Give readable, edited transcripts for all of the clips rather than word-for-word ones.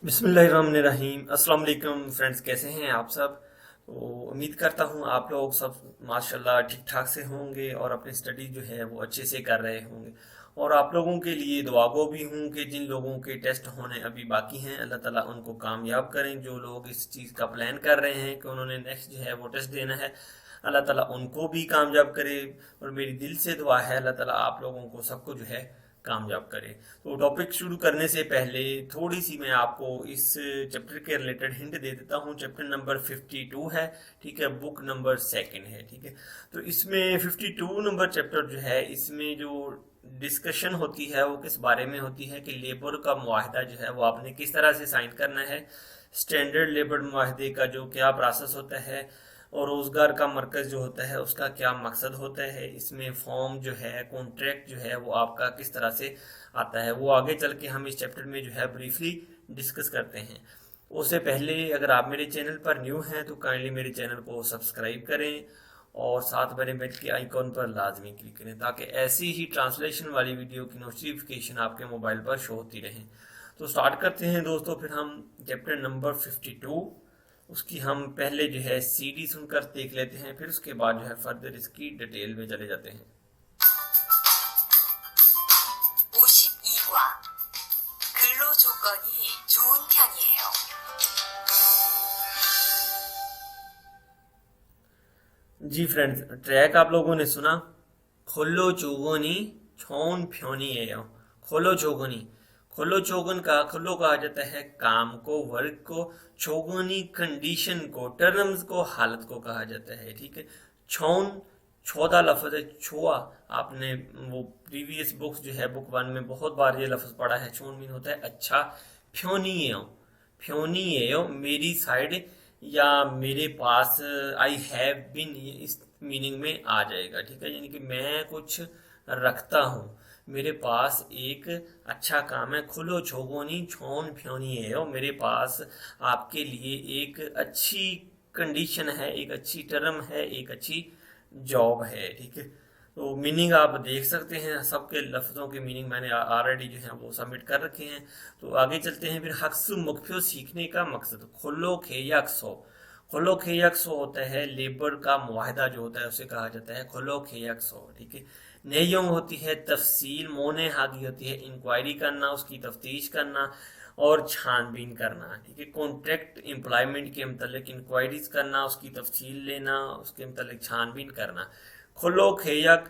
बिस्मिल्लाहिर्रहमानिर्रहीम। अस्सलाम वालेकुम फ्रेंड्स, कैसे हैं आप सब। तो उम्मीद करता हूँ आप लोग सब माशाल्लाह ठीक ठाक से होंगे और अपनी स्टडी जो है वो अच्छे से कर रहे होंगे। और आप लोगों के लिए दुआ गो भी हूँ कि जिन लोगों के टेस्ट होने अभी बाकी हैं अल्लाह ताला उनको कामयाब करें। जो लोग इस चीज़ का प्लान कर रहे हैं कि उन्होंने नेक्स्ट जो है वो टेस्ट देना है, अल्लाह ताला उनको भी कामयाब करे। और मेरी दिल से दुआ है अल्लाह ताला आप लोगों को सबको जो है कामयाब करे। तो टॉपिक शुरू करने से पहले थोड़ी सी मैं आपको इस चैप्टर के रिलेटेड हिंट दे देता हूँ। चैप्टर नंबर 52 है, ठीक है, बुक नंबर सेकंड है, ठीक है। तो इसमें 52 नंबर चैप्टर जो है, इसमें जो डिस्कशन होती है वो किस बारे में होती है कि लेबर का मुआहदा जो है वो आपने किस तरह से साइन करना है, स्टैंडर्ड लेबर मुआहदे का जो क्या प्रोसेस होता है, और रोजगार का मरकज जो होता है उसका क्या मकसद होता है, इसमें फॉर्म जो है कॉन्ट्रैक्ट जो है वो आपका किस तरह से आता है, वो आगे चल के हम इस चैप्टर में जो है ब्रीफली डिस्कस करते हैं। उससे पहले अगर आप मेरे चैनल पर न्यू हैं तो काइंडली मेरे चैनल को सब्सक्राइब करें और साथ बने बेल के आइकॉन पर लाजमी क्लिक करें ताकि ऐसी ही ट्रांसलेशन वाली वीडियो की नोटिफिकेशन आपके मोबाइल पर शो होती रहे। तो स्टार्ट करते हैं दोस्तों, फिर हम चैप्टर नंबर 52 उसकी हम पहले जो है सीडी सुनकर देख लेते हैं, फिर उसके बाद जो है फर्दर इसकी डिटेल में चले जाते हैं। 52과 근로 조건이 좋은 편이에요. जी फ्रेंड्स, ट्रैक आप लोगों ने सुना, खोलो चोगोनी छोन फ्योनी है। खोलो चोगोनी, खोलो चोगन का खोलो कहा जाता है काम को, वर्क को, चोगोनी कंडीशन को, टर्म्स को, हालत को कहा जाता है, ठीक है। छोन छोदा लफ्ज है, छुआ। आपने वो प्रीवियस बुक्स जो है बुक 1 में बहुत बार ये लफ्ज पढ़ा है। छोन मीन होता है अच्छा। फ्योनी है, फ्योनी है मेरी साइड या मेरे पास, आई हैव बिन इस मीनिंग में आ जाएगा, ठीक है। यानी कि मैं कुछ रखता हूँ, मेरे पास एक अच्छा काम है। खुलो छोगोनी छोन फ्योनी है, और मेरे पास आपके लिए एक अच्छी कंडीशन है, एक अच्छी टर्म है, एक अच्छी जॉब है, ठीक है। तो मीनिंग आप देख सकते हैं, सबके लफ्ज़ों के मीनिंग मैंने ऑलरेडी जो है वो सबमिट कर रखे हैं। तो आगे चलते हैं। फिर हक्स मुख्य सीखने का मकसद, खुलो खेयक्सो। खुलो खेयक्सो होता है लेबर का मुआहदा जो होता है उसे कहा जाता है खुलो खेयक्सो, ठीक है। नेयोंग होती है तफसील, मोने हागी होती है इंक्वायरी करना, उसकी तफ्तीश करना और छानबीन करना, ठीक है। कॉन्ट्रैक्ट एम्प्लॉयमेंट के मतलब इंक्वायरीज करना, उसकी तफसील लेना, उसके मतलब छानबीन करना। खुलो खेयक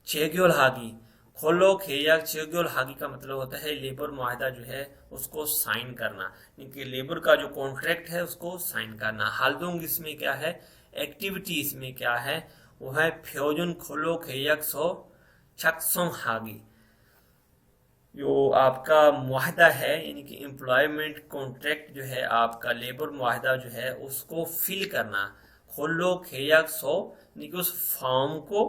चेग्योल हागी, खोलो खेयक चेग्योल हागी का मतलब होता है लेबर मुआहदा जो है उसको साइन करना, इनके लेबर का जो कॉन्ट्रैक्ट है उसको साइन करना। हालदोंग इसमें क्या है, एक्टिविटी इसमें क्या है, वो है फ्योजन खोलो खेयक सो छक्सों हागी। जो आपका मुआहदा है यानी कि एम्प्लॉयमेंट कॉन्ट्रैक्ट जो है आपका लेबर मुआहदा जो है उसको फिल करना। खोलो खेयक सो यानी कि उस फॉर्म को,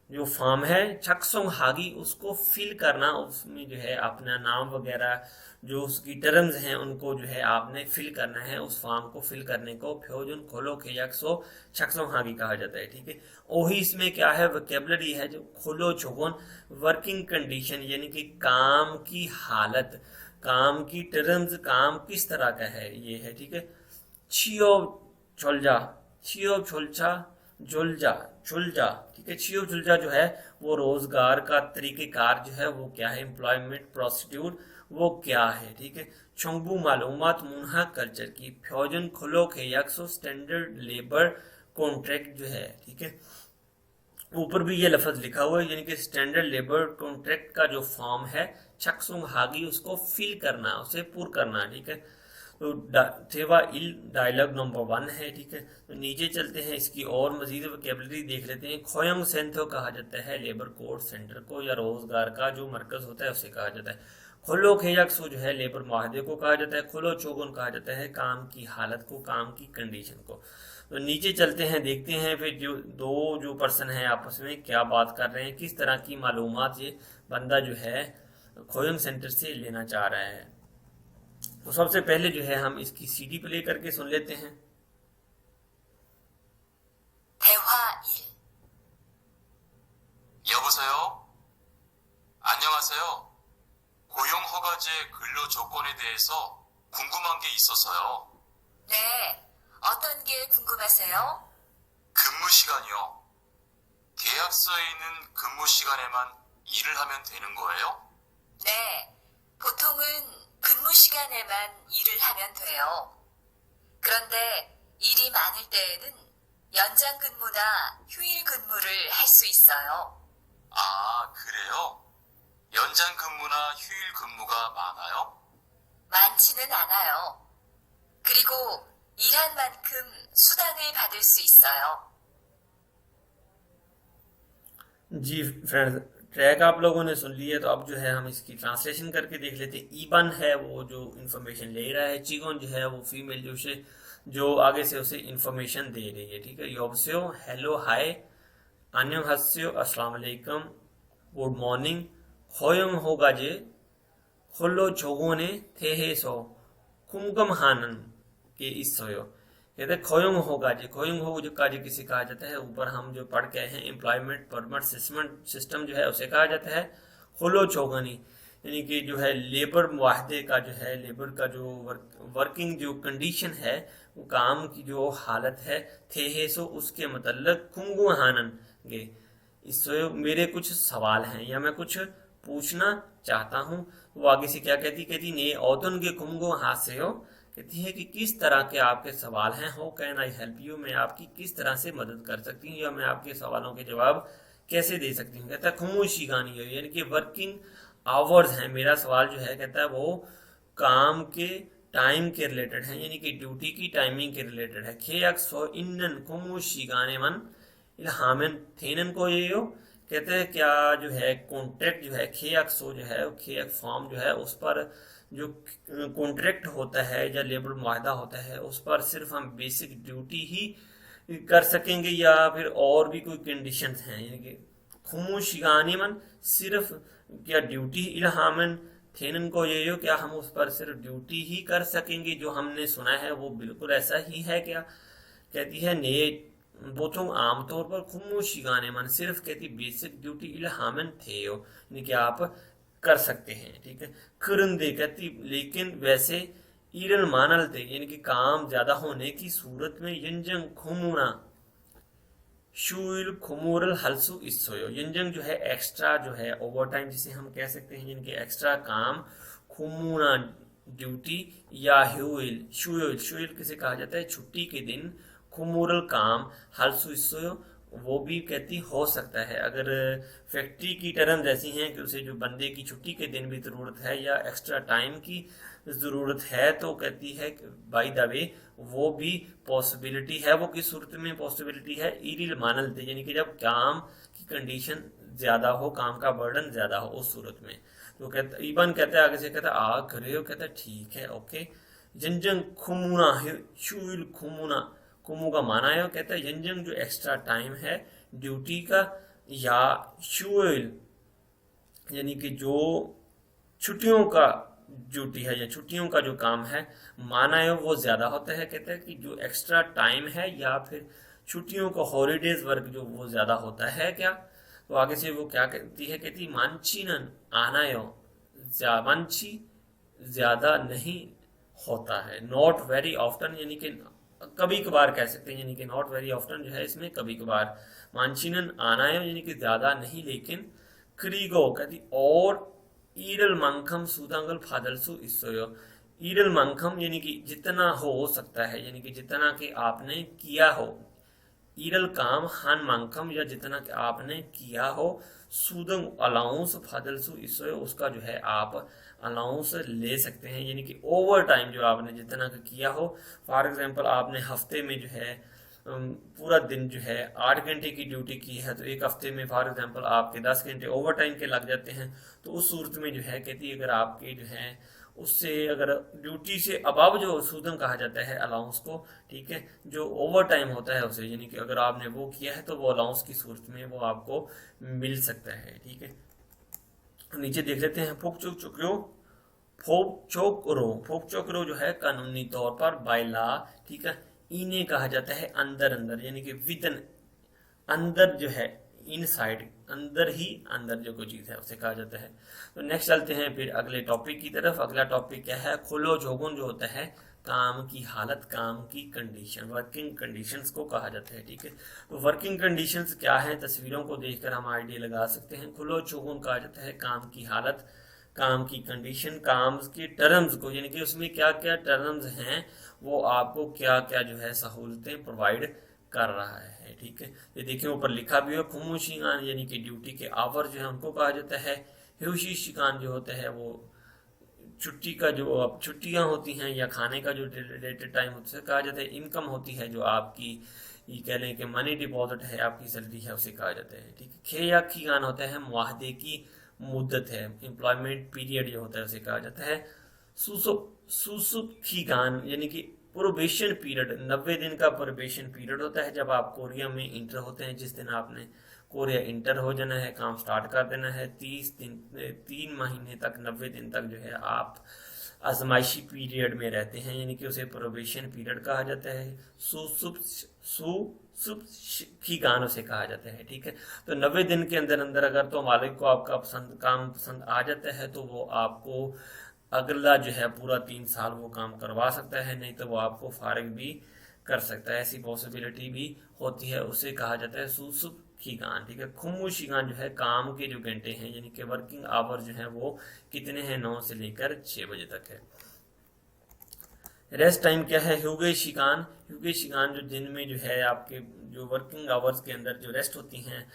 जो फॉर्म है छक्सों हागी, उसको फिल करना, उसमें जो है अपना नाम वगैरह जो उसकी टर्म्स हैं उनको जो है आपने फिल करना है। उस फॉर्म को फिल करने को फ्योजन खोलो के यक्सो छक्सों हागी कहा जाता है, ठीक है। वही इसमें क्या है, वोकेबलरी है जो खोलो छोगोन, वर्किंग कंडीशन यानी कि काम की हालत, काम की टर्म्स, काम किस तरह का है ये है, ठीक है। छियो झुलजा, छियो झुलझा झुलझा झुलझा, ठीक है। छियो झुलझा जो है वो रोजगार का तरीकेकार जो है वो क्या है, एम्प्लॉयमेंट प्रोसीड्यूर वो क्या है, ठीक है। छोंगबू मालूमात मुनहा कल्चर की, फ्योजन खुलो के यक्सो स्टैंडर्ड लेबर कॉन्ट्रैक्ट जो है, ठीक है। ऊपर भी ये लफ्ज लिखा हुआ है यानी कि स्टैंडर्ड लेबर कॉन्ट्रैक्ट का जो फॉर्म है छक्सुंग हागी उसको फिल करना, उसे पूर करना, ठीक है। तो थेवा इल डायलॉग नंबर 1 है, ठीक है। तो नीचे चलते हैं, इसकी और मजीद वोकेबलरी देख लेते हैं। खोयंग सेंथो कहा जाता है लेबर कोर्ट सेंटर को या रोजगार का जो मरकज होता है उसे कहा जाता है। खुलो खेयक्सो जो है लेबर माहदे को कहा जाता है। खुलो चोगुन कहा जाता है काम की हालत को, काम की कंडीशन को। तो नीचे चलते हैं, देखते हैं फिर जो दो जो पर्सन है आपस में क्या बात कर रहे हैं, किस तरह की मालूमात ये बंदा जो है खोयंग सेंटर से लेना चाह रहा है। तो सबसे पहले जो है हम इसकी सीडी प्ले करके सुन लेते हैं। 대화 1. 여보세요? 안녕하세요. 고용 허가제 근로 조건에 대해서 궁금한 게 있어서요. 네, 어떤 게 궁금하세요? 근무 시간이요. 계약서에 있는 근무 시간에만 일을 하면 되는 거예요? 네, 보통은 근무 시간에만 일을 하면 돼요. 그런데 일이 많을 때에는 연장 근무나 휴일 근무를 할 수 있어요. 아, 그래요? 연장 근무나 휴일 근무가 많아요? 많지는 않아요. 그리고 일한 만큼 수당을 받을 수 있어요. जी फ्रेंड्स, ट्रैक आप लोगों ने सुन लिया, तो अब जो है हम इसकी ट्रांसलेशन करके देख लेते हैं। ईबन है वो जो इन्फॉर्मेशन ले रहा है, चिगोन जो है वो फीमेल जो आगे से उसे इन्फॉर्मेशन दे रही है। ठीक है, योबस्यो हेलो हाय, 안녕하세요 अस्सलाम वालेकुम, गुड मॉर्निंग, होयंग होगा जे 홀로 조곤에 대해서 궁금하는 게 있어요। कहते हैं खोयंग होगाजी किसी कहा जाता है, ऊपर हम जो पढ़ के हैं एम्प्लॉयमेंट परमिट सिस्टम जो है उसे कहा जाता है होलो चोगनी, यानी कि जो है लेबर मुआहदे का जो है, लेबर का जो वर्किंग जो कंडीशन है, वो काम की जो हालत है, थे है सो उसके मतलब खुंगुहानन गे, इससे मेरे कुछ सवाल हैं या मैं कुछ पूछना चाहता हूँ। वो आगे से क्या कहती ने औतन के कुंगो हाथ से हो, कहती है कि किस तरह के आपके सवाल हैं, हो कैन आई हेल्प यू, मैं आपकी किस तरह से मदद कर सकती हूँ या मैं आपके सवालों के जवाब कैसे दे सकती हूँ। कहता है खुमू शिगानी हो, यानी कि वर्किंग आवर्स हैं। मेरा सवाल जो है कहता है वो काम के टाइम के रिलेटेड है, यानी कि ड्यूटी की टाइमिंग के रिलेटेड है। खे अक्सो इन्नन खुमू शिगाने मन इल्हामन थेनन को ये हो, कहते हैं क्या जो है कॉन्ट्रैक्ट जो है खे अक्सो जो है खे फॉर्म जो है उस पर जो कॉन्ट्रैक्ट होता है या लेबर मुआहदा होता है उस पर सिर्फ हम बेसिक ड्यूटी ही कर सकेंगे या फिर और भी कोई कंडीशंस हैं, यानी कि खुमू शिगानी मन सिर्फ क्या ड्यूटी इल्हामन थेनन को ये हो, क्या हम उस पर सिर्फ ड्यूटी ही कर सकेंगे, जो हमने सुना है वो बिल्कुल ऐसा ही है क्या। कहती है ने बोथों आमतौर पर खुमू शिगाने मन सिर्फ कहती बेसिक ड्यूटी इल्हामन थे हो, यानी कि आप कर सकते हैं। ठीक है, खुरंदे कहती लेकिन वैसे ईरल मानल थे, यानी कि काम ज्यादा होने की सूरत में यंजंग खुमुना शूल खुमूरल हलसु इस्सोयो, यंजंग जो है एक्स्ट्रा जो है ओवर टाइम जिसे हम कह सकते हैं, यानी कि एक्स्ट्रा काम, खुमुना ड्यूटी या ह्यूल शुयल, शुयल किसे कहा जाता है छुट्टी के दिन, खुमूरल काम हलसु इस्सोयो वो भी कहती हो सकता है। अगर फैक्ट्री की टर्म ऐसी हैं कि उसे जो बंदे की छुट्टी के दिन भी ज़रूरत है या एक्स्ट्रा टाइम की ज़रूरत है, तो कहती है बाय द वे वो भी पॉसिबिलिटी है। वो किस सूरत में पॉसिबिलिटी है, ईरिल मानल थे, यानी कि जब काम की कंडीशन ज़्यादा हो, काम का बर्डन ज़्यादा हो, उस सूरत में। तो कहता इबन कहता है आगे से कहता आ करे हो, कहता ठीक है ओके। जंजंग खुमुना शुल खुमुना, कुमू का माना है, कहता है यंजंग जो एक्स्ट्रा टाइम है ड्यूटी का या शुएल, यानी कि जो छुट्टियों का ड्यूटी है या छुट्टियों का जो काम है माना है वो ज्यादा होता है। कहता है कि जो एक्स्ट्रा टाइम है या फिर छुट्टियों का हॉलीडेज वर्क जो वो ज्यादा होता है क्या। तो आगे से वो क्या कहती है, कहती मानचीनन आनायो मानची ज्यादा नहीं होता है, नॉट वेरी ऑफ्टन, यानी कि कभी कभार कह सकते हैं, यानी कि नॉट वेरी ऑफ्टन जो है इसमें कभी कभार। मानचिनन आनायो यानी कि ज्यादा नहीं लेकिन, क्रीगो कहती और ईडल मंखम सूदांगल फादलसु इस्सोयो, ईडल मंखम यानी कि जितना हो सकता है, यानी कि जितना कि आपने किया हो, ईडल काम हान मंखम या जितना कि आपने किया हो, सूदंग अलाउंस फादलसु इस्सोयो उसका जो है आप अलाउंस ले सकते हैं, यानी कि ओवर टाइम जो आपने जितना किया हो। फॉर एग्जांपल आपने हफ्ते में जो है पूरा दिन जो है 8 घंटे की ड्यूटी की है, तो एक हफ्ते में फॉर एग्जांपल आपके 10 घंटे ओवर टाइम के लग जाते हैं, तो उस सूरत में जो है कहती है अगर आपके जो है उससे अगर ड्यूटी से अबव जो सूदन कहा जाता है अलाउंस को, ठीक है, जो ओवर टाइम होता है उसे, यानी कि अगर आपने वो किया है तो वो अलाउंस की सूरत में वो आपको मिल सकता है। ठीक है, नीचे देख लेते हैं फोक चोकरो जो है कानूनी तौर पर बाय लॉ, ठीक है, इन्हें कहा जाता है अंदर अंदर, यानी कि विद अंदर जो है इनसाइड अंदर ही अंदर जो कोई चीज़ है उसे कहा जाता है। तो नेक्स्ट चलते हैं फिर अगले टॉपिक की तरफ। अगला टॉपिक क्या है, खुलो जोगुन जो होता है काम की हालत, काम की कंडीशन, वर्किंग कंडीशंस को कहा जाता है। ठीक है, तो वर्किंग कंडीशंस क्या है, तस्वीरों को देखकर हम आइडिया लगा सकते हैं। खुलो जोगुन कहा जाता है काम की हालत, काम की कंडीशन, काम के टर्म्स को, यानी कि उसमें क्या क्या टर्म्स हैं, वो आपको क्या क्या जो है सहूलतें प्रोवाइड कर रहा है। ठीक है, ये देखिए ऊपर लिखा भी है, खुमू शिगान यानी कि ड्यूटी के आवर जो है उनको कहा जाता है। ह्यूशी शिगान जो होता है वो छुट्टी का जो अब छुट्टियां होती हैं या खाने का जो रिलेटेड टाइम होता है कहा जाता है। इनकम होती है जो आपकी ये कह लें कि मनी डिपॉजिट है, आपकी सैलरी है, उसे कहा जाता है। ठीक है, खे या खीगान होता है मुआहदे की मुद्दत है, एम्प्लॉयमेंट पीरियड जो होता है उसे कहा जाता है। सुसुप खीगान यानी कि प्रोबेशन पीरियड, 90 दिन का प्रोबेशन पीरियड होता है जब आप कोरिया में इंटर होते हैं। जिस दिन आपने कोरिया इंटर हो जाना है, काम स्टार्ट कर देना है, 3 महीने तक, 90 दिन तक जो है आप आजमाइशी पीरियड में रहते हैं, यानी कि उसे प्रोबेशन पीरियड कहा जाता है। सुसुप खीगान उसे कहा जाता है। ठीक है, तो 90 दिन के अंदर अंदर अगर तो मालिक को आपका काम पसंद आ जाता है तो वो आपको अगला जो है पूरा 3 साल वो काम करवा सकता है, नहीं तो वो आपको फारिग भी कर सकता है, ऐसी पॉसिबिलिटी भी होती है, उसे कहा जाता है सुसुप खीगान। ठीक है, खुमू शिगान जो है काम के जो घंटे हैं यानी कि वर्किंग आवर जो है वो कितने हैं, 9 से लेकर 6 बजे तक है। रेस्ट टाइम क्या है, ह्यूगे शिगान जो दिन में जो है आपके जो वर्किंग आवर्स के अंदर जो रेस्ट होती हैं,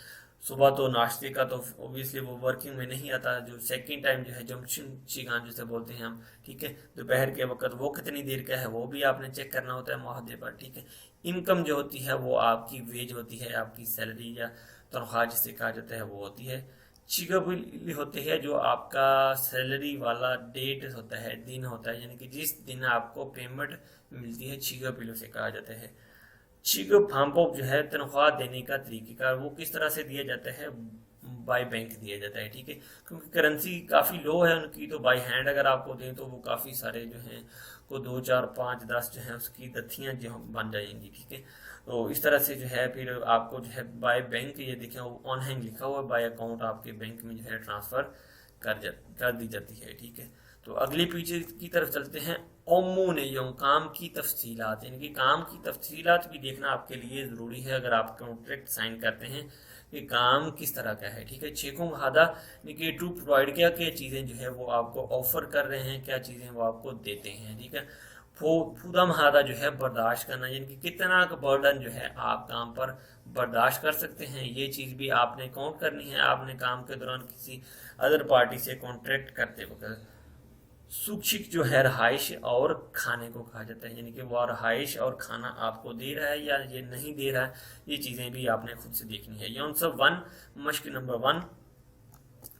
सुबह तो नाश्ते का तो ऑब्वियसली वो वर्किंग में नहीं आता। जो सेकंड टाइम जो है जमशिन शिगान जिसे बोलते हैं हम, ठीक है, दोपहर के वक्त वो कितनी देर का है वो भी आपने चेक करना होता है मुआहदे पर। ठीक है, इनकम जो होती है वो आपकी वेज होती है, आपकी सैलरी या तनख्वाह जिसे कहा जाता है वो होती है। चिगबिल होते हैं जो आपका सैलरी वाला डेट होता है, दिन होता है, यानी कि जिस दिन आपको पेमेंट मिलती है, चिगबिल उसे कहा जाता है। चिगब फार्मपोप जो है तनख्वाह देने का तरीकेकार वो किस तरह से दिया जाता है, बाय बैंक दिया जाता है। ठीक है, क्योंकि करेंसी काफ़ी लो है उनकी, तो बाय हैंड अगर आपको दें तो वो काफ़ी सारे जो हैं को 2, 4, 5, 10 जो है उसकी दथियाँ जो बन जाएंगी। ठीक है, तो इस तरह से जो है फिर आपको जो है बाय बैंक, ये देखें ऑन हैंड लिखा हुआ है, बाय अकाउंट आपके बैंक में जो है ट्रांसफ़र कर दी जाती है। ठीक है, तो अगले पीछे की तरफ चलते हैं। ओमो ने यो काम की तफसीलात, यानी कि काम की तफसीलात भी देखना आपके लिए ज़रूरी है अगर आप कॉन्ट्रैक्ट साइन करते हैं कि काम किस तरह का है। ठीक है, छेकों हादा यानी कि टू प्रोवाइड क्या क्या चीज़ें जो है वो आपको ऑफर कर रहे हैं, क्या चीज़ें वो आपको देते हैं। ठीक है, फूदा महादा जो है बर्दाश्त करना, यानी कि कितना का बर्डन जो है आप काम पर बर्दाश्त कर सकते हैं, ये चीज़ भी आपने काउंट करनी है आपने काम के दौरान किसी अदर पार्टी से कॉन्ट्रैक्ट करते वक्त। सुशिक्षित जो है रहाइश और खाने को कहा जाता है, यानी कि वो रहाइश और खाना आपको दे रहा है या ये नहीं दे रहा है, ये चीज़ें भी आपने खुद से देखनी है। यौन सब 1 मश्क नंबर 1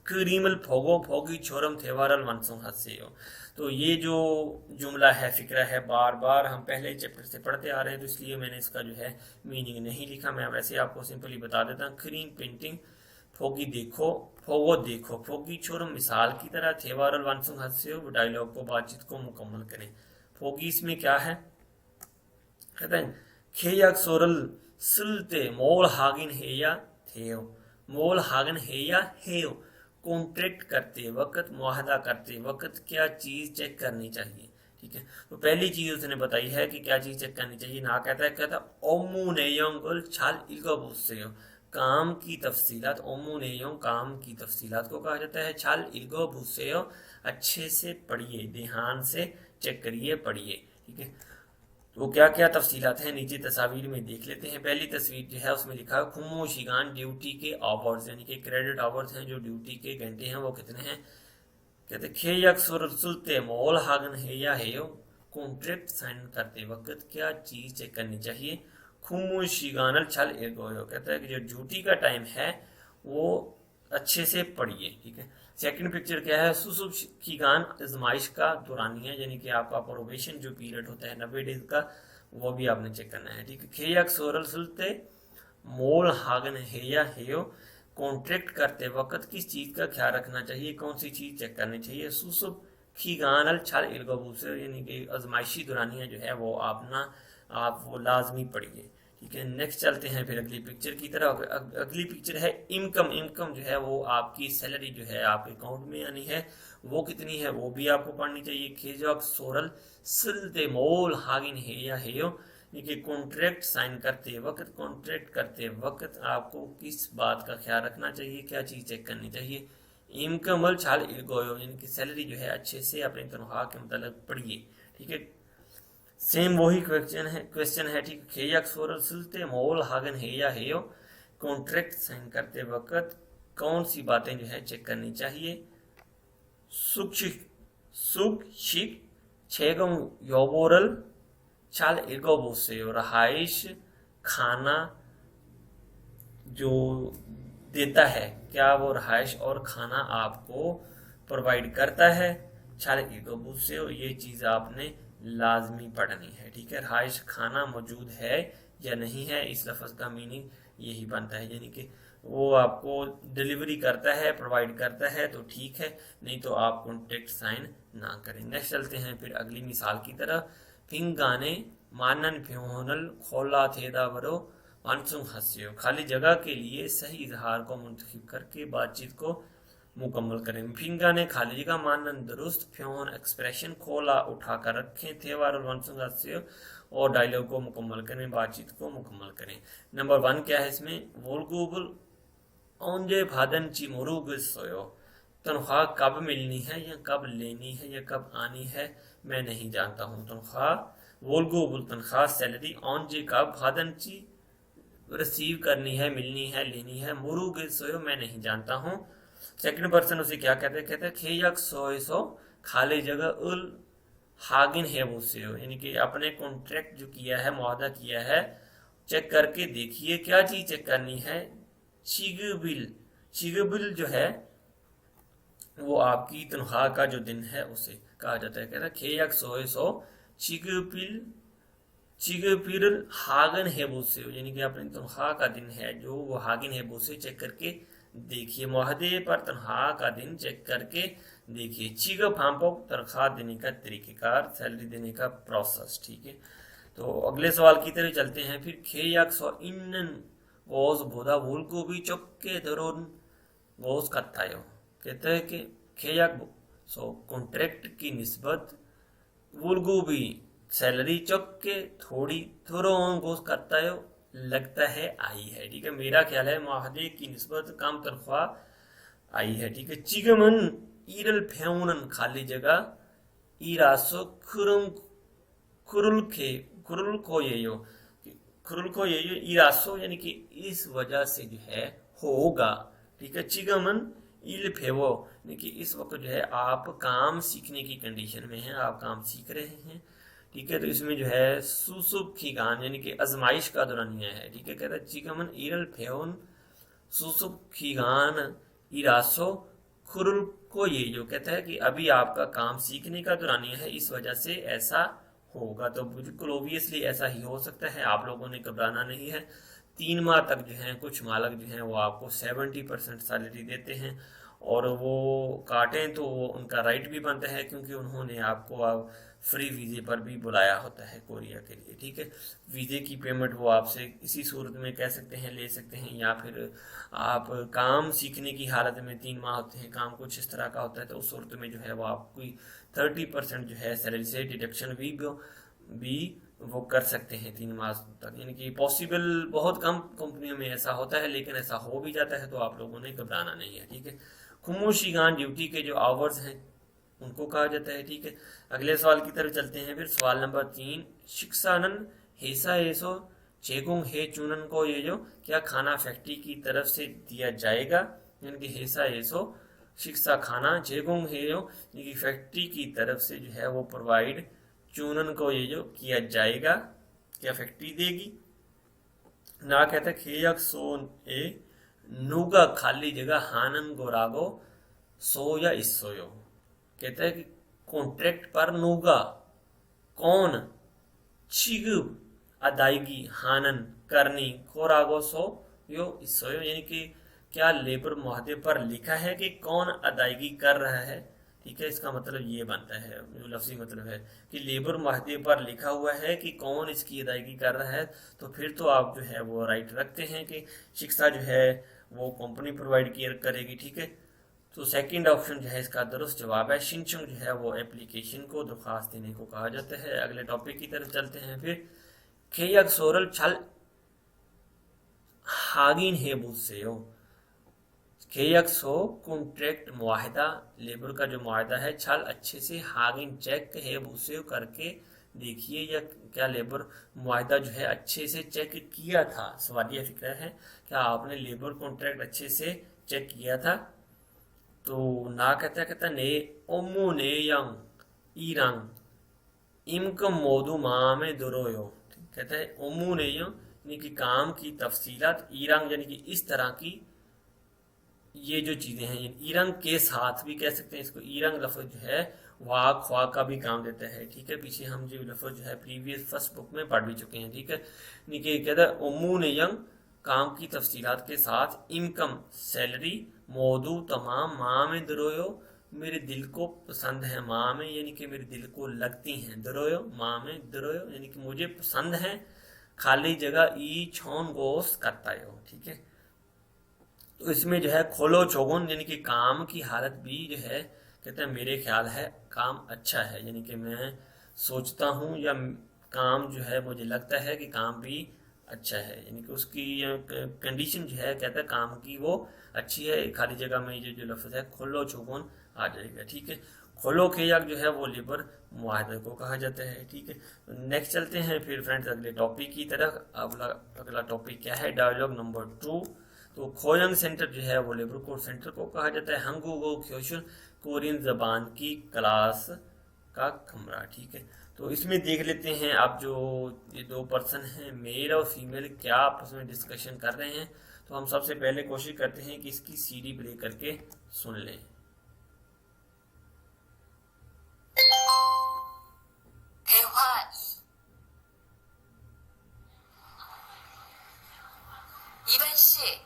क्रीमल फोगो फोगी छोरम थेवारल वंसों हंसे हो। तो ये जो जुमला है, फिक्रा है, बार बार हम पहले चैप्टर से पढ़ते आ रहे हैं, तो इसलिए मैंने इसका जो है मीनिंग नहीं लिखा, मैं वैसे आपको सिंपली बता देता हूँ। क्रीम पेंटिंग, फोगी देखो, फोगो देखो, फोगी छोरम मिसाल की तरह, थेवारल वंसुंग हंसे हो, डायलॉग को, बातचीत को मुकम्मल करें। फोगी इसमें क्या है, कहते हैं खेयक सोरल सुलते मोल हागिन हेया थेयो, मोल हागन हेया हेयो, कॉन्ट्रैक्ट करते वक्त, मुआहदा करते वक्त क्या चीज़ चेक करनी चाहिए। ठीक है, तो पहली चीज़ उसने बताई है कि क्या चीज़ चेक करनी चाहिए। ना कहता ओमू नेयोंगुल छाल इल्गोबुस्सेयो, काम की तफसीलात, ओमू नेयों काम की तफसीलात को कहा जाता है। छाल इल्गोबुस्सेयो, अच्छे से पढ़िए, ध्यान से चेक करिए, पढ़िए। ठीक है, तो क्या क्या तफसीलात हैं नीचे तस्वीर में देख लेते हैं। पहली तस्वीर जो है उसमें लिखा है खुमो शिगान ड्यूटी के आवर्स, यानी कि क्रेडिट आवर्स हैं, जो ड्यूटी के घंटे हैं वो कितने हैं। कहते खेयक सुलते मोल हागन है या है, कॉन्ट्रैक्ट साइन करते वक्त क्या चीज़ चेक करनी चाहिए। खुमो शिगानल छल एगोयो, कहता है कि जो ड्यूटी का टाइम है वो अच्छे से पढ़िए। ठीक है, सेकंड पिक्चर क्या है, सुसुब खीगान आजमाइश का दौरानिया, यानी कि आपका प्रोबेशन जो पीरियड होता है 90 डेज का, वो भी आपने चेक करना है। ठीक है, खेयक सोरल सुलते मोल हागन हेया हेयो, कॉन्ट्रैक्ट करते वक्त किस चीज़ का ख्याल रखना चाहिए, कौन सी चीज़ चेक करनी चाहिए। सुसुब खीगान अल छल इर्गबूसे, यानी कि आजमाइशी दौरानिया जो है वो आप वो लाजमी पढ़िए। ठीक है, नेक्स्ट चलते हैं फिर अगली पिक्चर की तरफ। अगली पिक्चर है इनकम। इनकम जो है वो आपकी सैलरी जो है आपके अकाउंट में आनी है, वो कितनी है वो भी आपको पढ़नी चाहिए। खेजक सोरल सिलते मोल हागिन है या हेयो, देखिए कॉन्ट्रैक्ट साइन करते वक्त, कॉन्ट्रैक्ट करते वक्त आपको किस बात का ख्याल रखना चाहिए, क्या चीज चेक करनी चाहिए। इनकम छाल इर्गोयो, यानी कि सैलरी जो है अच्छे से अपनी तनख्वाह के मतलब पढ़िए। ठीक है, सेम वही क्वेश्चन है ठीक है। खेयक सोरल सिलते मोल हागन है या हेयो, कॉन्ट्रैक्ट साइन करते वक्त कौन सी बातें जो है चेक करनी चाहिए। सुशिक छेगम योबोरल चाल इर्गोबोसे, रहाइश खाना जो देता है, क्या वो रहाइश और खाना आपको प्रोवाइड करता है। चाल इर्गोबोसे, ये चीज आपने लाजमी पढ़नी है। ठीक है, रहाइश खाना मौजूद है या नहीं है, इस लफ्ज का मीनिंग यही बनता है, यानी कि वो आपको डिलीवरी करता है, प्रोवाइड करता है तो ठीक है, नहीं तो आप कॉन्ट्रैक्ट साइन ना करें। नेक्स्ट चलते हैं फिर अगली मिसाल की तरफ। फिंगाने मानन फ्योनल खोला थेदा वरो वानसुंग हस्यो, खाली जगह के लिए सही इजहार को मुंतखब करके बातचीत को मुकम्मल करें। फिंगाने खाली जगह, मानन दुरुस्त, फ्योन एक्सप्रेशन, खोला उठाकर रखें, थेवार वानसुंग हस्यो और डायलॉग को मुकम्मल करें, बातचीत को मुकम्मल करें। नंबर 1 क्या है इसमें, वोलगूबल ओंजे भादन ची मुरुग सोयो, तनख्वाह कब मिलनी है या कब लेनी है या कब आनी है मैं नहीं जानता हूँ। तनख्वाह वोलगूबल तनख्वाह सैलरी, ओंजे कब, भादन ची रिसीव करनी है, मिलनी है, लेनी है, मुरुग सोयो मैं नहीं जानता हूँ। सेकंड पर्सन उसे क्या कहते हैं, कहते हैं खेयक सोए सो खाली जगह उल हागिन है वो से हो, यानी कि अपने कॉन्ट्रैक्ट जो किया है, मुआहदा किया है, चेक करके देखिए क्या चीज चेक करनी है। चिगबिल, चिगबिल जो है वो आपकी तनख्वाह का जो दिन है उसे कहा जाता है। कहता है खेयक सोए सो चिगबिल चिगपिल हागन है वो से, यानी कि अपनी तनख्वाह का दिन है जो वो हागिन है वो से चेक करके देखिए। मुआहदे पर तनख्वाह का दिन चेक करके देखिए। चिग फाम्पो तनख्वाह देने का तरीकेकार, सैलरी देने का प्रोसेस। ठीक है, तो अगले सवाल की तरफ चलते हैं फिर। खेयक सो इन्न गोस बोधा वोल को भी चौके दरोन गोस कत्तायो, कहते हैं कि खेयक सो कॉन्ट्रैक्ट की निस्बत वोल भी सैलरी चौके थोड़ी थोड़ा गोस करतायो लगता है आई है। ठीक है, मेरा ख्याल है मुआहदे की निस्बत कम तनख्वाह आई है। ठीक है, चिगमन ईरल फेउनन खाली जगह, ईरासो खुरुम खुरुल को ये ईरासो, यानी कि इस वजह से जो है होगा। ठीक है, चिगमन इल फेवो, यानी कि इस वक्त जो है आप काम सीखने की कंडीशन में हैं, आप काम सीख रहे हैं। ठीक है, तो इसमें जो है सुसुप खीगान, यानी कि आजमाइश का दौरानिया है। ठीक है, कहता है चिगमन ईरल फेउन सुसुप खीगान इरासो खुरुल को, ये जो कहता है कि अभी आपका काम सीखने का दौरानिया है, इस वजह से ऐसा होगा। तो बिल्कुल ओबियसली ऐसा ही हो सकता है, आप लोगों ने घबराना नहीं है। 3 माह तक जो है कुछ मालक जो है वो आपको 70% सैलरी देते हैं, और वो काटें तो वो उनका राइट भी बनता है, क्योंकि उन्होंने आपको फ्री वीजे पर भी बुलाया होता है कोरिया के लिए। ठीक है, वीजे की पेमेंट वो आपसे इसी सूरत में कह सकते हैं, ले सकते हैं, या फिर आप काम सीखने की हालत में 3 माह होते हैं, काम कुछ इस तरह का होता है, तो उस सूरत में जो है वो आपको 30% जो है सैलरी से डिडक्शन भी वो कर सकते हैं 3 माह तक। यानी कि पॉसिबल बहुत कम कंपनियों में ऐसा होता है, लेकिन ऐसा हो भी जाता है, तो आप लोगों ने घबराना नहीं है। ठीक है, खुमोशिगान ड्यूटी के जो आवर्स हैं उनको कहा जाता है। ठीक है, अगले सवाल की तरफ चलते हैं फिर। सवाल नंबर 3, शिक्षानन हेसा एसो चेगुंग हे चुनन को, ये जो क्या खाना फैक्ट्री की तरफ से दिया जाएगा, यानी कि हेसा एसो शिक्षा खाना, चेगुंग हे जो फैक्ट्री की तरफ से जो है वो प्रोवाइड, चूनन को ये जो किया जाएगा, क्या फैक्ट्री देगी ना। कहता है खेयक सोन ए नूगा खाली जगह हानन गोरागो सो या इसोयो, कहता है कि कॉन्ट्रैक्ट पर नूगा कौन, चिग अदायगी हानन करनी, कोरागो सो यो इसोयो, यानी कि क्या लेबर मुआहदे पर लिखा है कि कौन अदायगी कर रहा है। ठीक है, इसका मतलब ये बनता है, जो लफ्जी मतलब है कि लेबर माहदे पर लिखा हुआ है कि कौन इसकी अदायगी कर रहा है, तो फिर तो आप जो है वो राइट रखते हैं कि शिक्षा जो है वो कंपनी प्रोवाइड करेगी। ठीक है, तो सेकंड ऑप्शन जो है इसका दुरुस्त जवाब है। शिनचुंग जो है वो एप्लीकेशन को दरख्वास्त देने को कहा जाता है। अगले टॉपिक की तरफ चलते हैं। फिर खेयक सोरल छल हागिन है बुझसे हो, खेयक सो कॉन्ट्रैक्ट मुआहिदा, लेबर का जो मुआहिदा है, छल अच्छे से हागिन चेक है बुझसे करके देखिए, या क्या लेबर मुआहिदा जो है अच्छे से चेक किया था। सवालिया फिक्र है, क्या आपने लेबर कॉन्ट्रैक्ट अच्छे से चेक किया था? तो ना कहता ने ओमो ने यंग ईरंग इमकम मौदू माँ में दुरोयो, कहता है ओमो ने यानी कि काम की तफसीलात, ईरंग यानी कि इस तरह की ये जो चीजें हैं, ईरंग के साथ भी कह सकते हैं इसको। ईरंग लफ्ज जो है वाह ख्वा का भी काम देता है। ठीक है, पीछे हम जो लफ्ज जो है प्रीवियस फर्स्ट बुक में पढ़ भी चुके हैं। ठीक है, यानी कहता है ओमो ने यंग काम की तफसीलात के साथ, इनकम सैलरी, मौदू तमाम, माँ में दरोयो मेरे दिल को पसंद है, माँ में यानी कि मेरे दिल को लगती हैं, दरोयो माँ में दरोयो यानी कि मुझे पसंद है, खाली जगह ई छौन गोस करता हो। ठीक है, तो इसमें जो है खोलो चौगुन यानी कि काम की हालत भी जो है कहते हैं मेरे ख्याल है काम अच्छा है, यानी कि मैं सोचता हूँ या काम जो है मुझे लगता है कि काम भी अच्छा है, यानी कि उसकी कंडीशन जो है कहता है काम की वो अच्छी है। खाली जगह में जो जो लफ्ज है खोलो चौगुन आ जाएगा। ठीक है, खोलो खेयक जो है वो लेबर मुआहदे को कहा जाता है। ठीक है, नेक्स्ट चलते हैं फिर फ्रेंड्स अगले टॉपिक की तरफ। अगला टॉपिक क्या है? Dialogue number 2। तो खोयंग सेंटर जो है वो लेबर कोड सेंटर को कहा जाता है। हंगुगो क्योशन कोरियन जबान की क्लास का कमरा। ठीक है, तो इसमें देख लेते हैं आप जो ये दो पर्सन हैं मेल और फीमेल क्या आपस में डिस्कशन कर रहे हैं। तो हम सबसे पहले कोशिश करते हैं कि इसकी सीडी प्ले करके सुन लें। 대화 2. 이반 씨,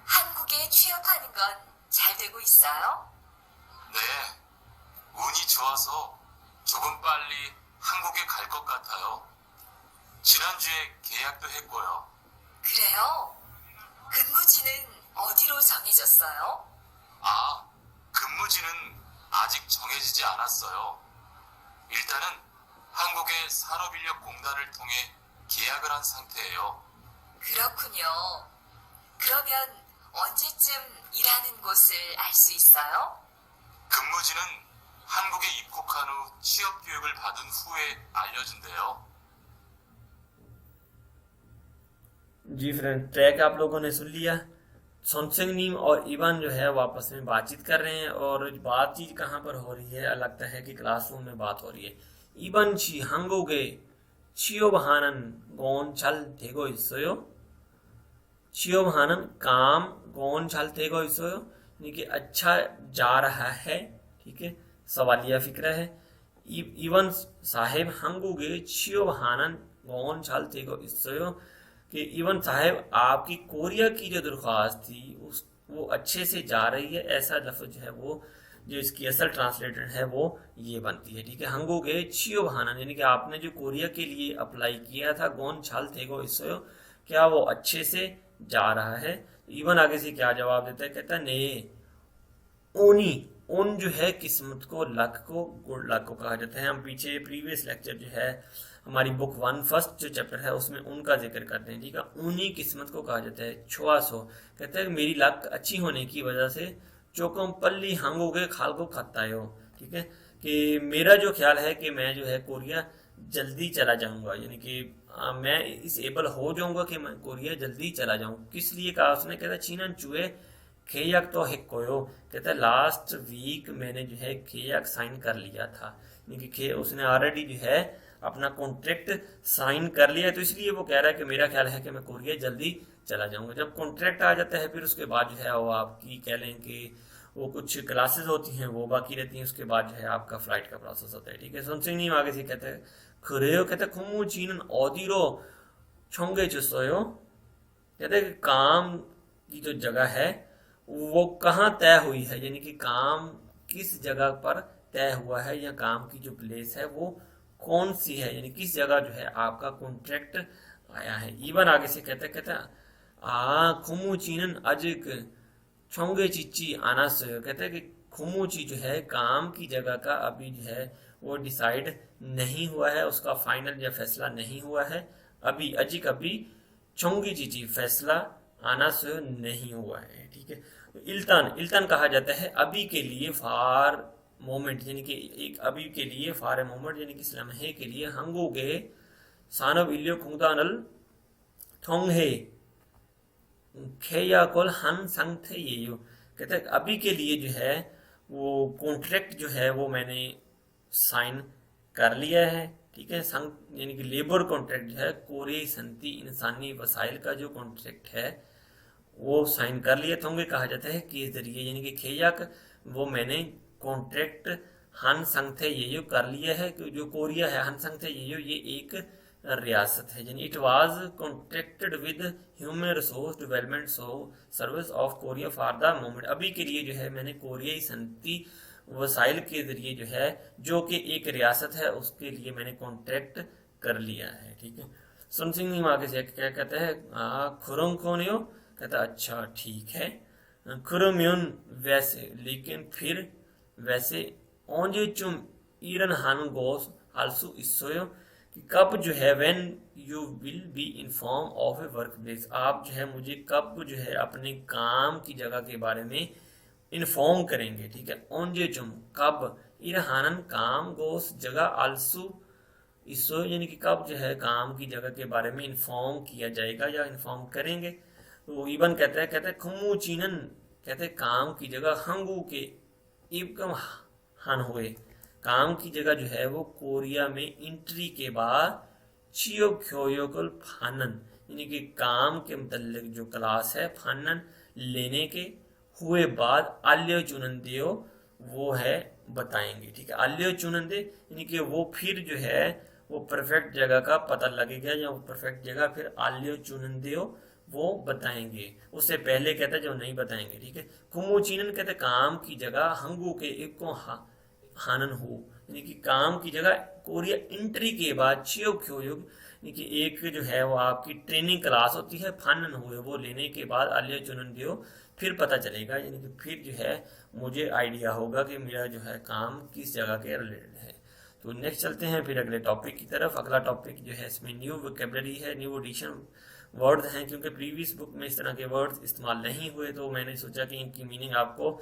한국에 취업하는 건 잘 되고 있어요? 네, 운이 좋아서 조금 빨리 한국에 갈 것 같아요. 지난주에 계약도 했고요. 그래요? 근무지는 어디로 정해졌어요? 아, 근무지는 아직 정해지지 않았어요. 일단은 한국의 산업인력공단을 통해 계약을 한 상태예요. 그렇군요. 그러면 언제쯤 일하는 곳을 알 수 있어요? 근무지는 한국에 입국한 후 취업 교육을 받은 후에 알려준대요. जी फ्रेंड, ट्रैक आप लोगों ने सुन लिया। सोनसिंग नीम और इवान जो है वापस में बातचीत कर रहे हैं और बातचीत कहाँ पर हो रही है? लगता है कि क्लासरूम में बात हो रही है। 이번 주 한국에 취업하는 건 잘 되고 있어요? 취업하는 काम कौन 잘 되고 있어요? यानी कि अच्छा जा रहा है। ठीक है, सवालिया फिक्र है। इवन साहेब 한국에 취업하는 건 잘 되고 있어요? कि इवन साहेब आपकी कोरिया की जो दरख्वास्त थी उस वो अच्छे से जा रही है, ऐसा लफ्ज जो है वो जो इसकी असल ट्रांसलेटेड है वो ये बनती है। ठीक है, हंगोगे छियो बहाना यानी कि आपने जो कोरिया के लिए अप्लाई किया था गोन छाल थेगो इसो, क्या वो अच्छे से जा रहा है? इवन आगे से क्या जवाब देता है? कहता है ने ओनी, उन जो है किस्मत को, लक को, गुड लक को कहा जाता है। हम पीछे प्रीवियस लेक्चर जो है हमारी बुक 1 फर्स्ट जो चैप्टर है उसमें उनका जिक्र करते हैं। ठीक है, उन्हीं किस्मत को कहा जाता है छुआसो। कहते हैं मेरी लक अच्छी होने की वजह से चौकम पल्ली हंगोगे खाल को खाता हो। ठीक है, कि मेरा जो ख्याल है कि मैं जो है कोरिया जल्दी चला जाऊंगा, यानी कि मैं इस एबल हो जाऊंगा कि मैं कोरिया जल्दी चला जाऊं। किस लिए कहा उसने? कहता चीनन चुए खेयक तो हिक्कोयो, कहता लास्ट वीक मैंने जो है खेयक साइन कर लिया था, यानी कि उसने ऑलरेडी जो है अपना कॉन्ट्रैक्ट साइन कर लिया, तो इसलिए वो कह रहा है कि मेरा ख्याल है कि मैं कोरिया जल्दी चला जाऊंगा। जब कॉन्ट्रैक्ट आ जाता है फिर उसके बाद जो है वो आपकी कह लें कि वो कुछ क्लासेस होती हैं वो बाकी रहती हैं, उसके बाद जो है आपका फ्लाइट का प्रोसेस होता है। ठीक है, सुनसिंग नहीं आगे से कहते हैं खरेयो, कहते खुमू चीन ऑदिरो छोंगे चुसोयो, कहते हैं काम की जो जगह है वो कहाँ तय हुई है, यानी कि काम किस जगह पर तय हुआ है या काम की जो प्लेस है वो कौन सी है, यानी किस जगह जो है आपका कॉन्ट्रैक्ट आया है। इवन आगे से कहते खुमुचीनन अजिक छोंगे चिच्ची आना से, कहते हैं कि खुमुची जो है काम की जगह का अभी जो है वो डिसाइड नहीं हुआ है, उसका फाइनल या फैसला नहीं हुआ है अभी, अजिक अभी, छोंगी चिची फैसला आना से नहीं हुआ है। ठीक है, तो इल्तान इल्तान कहा जाता है अभी के लिए, फार मोमेंट यानी कि एक अभी के लिए, फार ए मोमेंट यानी कि इस लम्हे के लिए, हंगोगे सानव इलियो खुंगदानल थोंगहे खेया कोल हन संग थे ये यो, कहते हैं अभी के लिए जो है वो कॉन्ट्रैक्ट जो है वो मैंने साइन कर लिया है। ठीक है, संग यानी कि लेबर कॉन्ट्रैक्ट जो है, कोरे संति इंसानी वसाइल का जो कॉन्ट्रैक्ट है वो साइन कर लिया। थोंगे कहा जाता है के जरिए, यानी कि खेयाक वो मैंने कॉन्ट्रैक्ट हन संग थे ये यो कर लिया है। जो कोरिया है, हन संग थे ये यो, ये एक रियासत है, यानी it was contracted with human resource development service of Korea for the moment, अभी के लिए जो है मैंने कोरियाई संति वसाइल के जरिए जो है, जो कि एक रियासत है, उसके लिए मैंने कॉन्ट्रैक्ट कर लिया है। ठीक है, सुन सिंह आगे से क्या कहते हैं, खुरम कौन हो, कहता अच्छा ठीक है, खुरम्यून वैसे, लेकिन फिर वैसे ओंजे चुम ईरन हान गोस आल्सो इसोयो, कि कब जो है when you will be inform of A work place, आप जो है मुझे कब जो है अपने काम की जगह के बारे में इन्फॉर्म करेंगे। ठीक है, ओंजे चुम कब, इरहानन काम गोस जगह, आल्सो इसो यानी कि कब जो है काम की जगह के बारे में इन्फॉर्म किया जाएगा या इन्फॉर्म करेंगे। तो इबन कहते हैं खुमू चीनन, कहते हैं काम की जगह, हंगू के इबकम हन हुए, काम की जगह जो है वो कोरिया में एंट्री के बाद चियो ख्योयोकुल फानन, यानी कि काम के मतलब जो क्लास है फानन लेने के हुए बाद आल्य चुनंदेओ वो है बताएंगे। ठीक है, आल्य चुनंदे यानी कि वो फिर जो है वो परफेक्ट जगह का पता लगेगा, या वो परफेक्ट जगह फिर आल्य चुनंदेओ वो बताएंगे, उससे पहले कहते हैं जो नहीं बताएंगे। ठीक है, कुमुचीनन कहते काम की जगह, हंगू के एक को हानन हो, यानी कि काम की जगह कोरिया एंट्री के बाद चियो ख्योयुग, यानी कि एक जो है वो आपकी ट्रेनिंग क्लास होती है, फानन हुए वो लेने के बाद आलिया चुनन दियो, फिर पता चलेगा, यानी कि फिर जो है मुझे आइडिया होगा कि मेरा जो है काम किस जगह के रिलेटेड है। तो नेक्स्ट चलते हैं फिर अगले टॉपिक की तरफ। अगला टॉपिक जो है इसमें न्यू वोकेबलरी है, न्यू एडिशन वर्ड हैं, क्योंकि प्रीवियस बुक में इस तरह के वर्ड्स इस्तेमाल नहीं हुए, तो मैंने सोचा कि इनकी मीनिंग आपको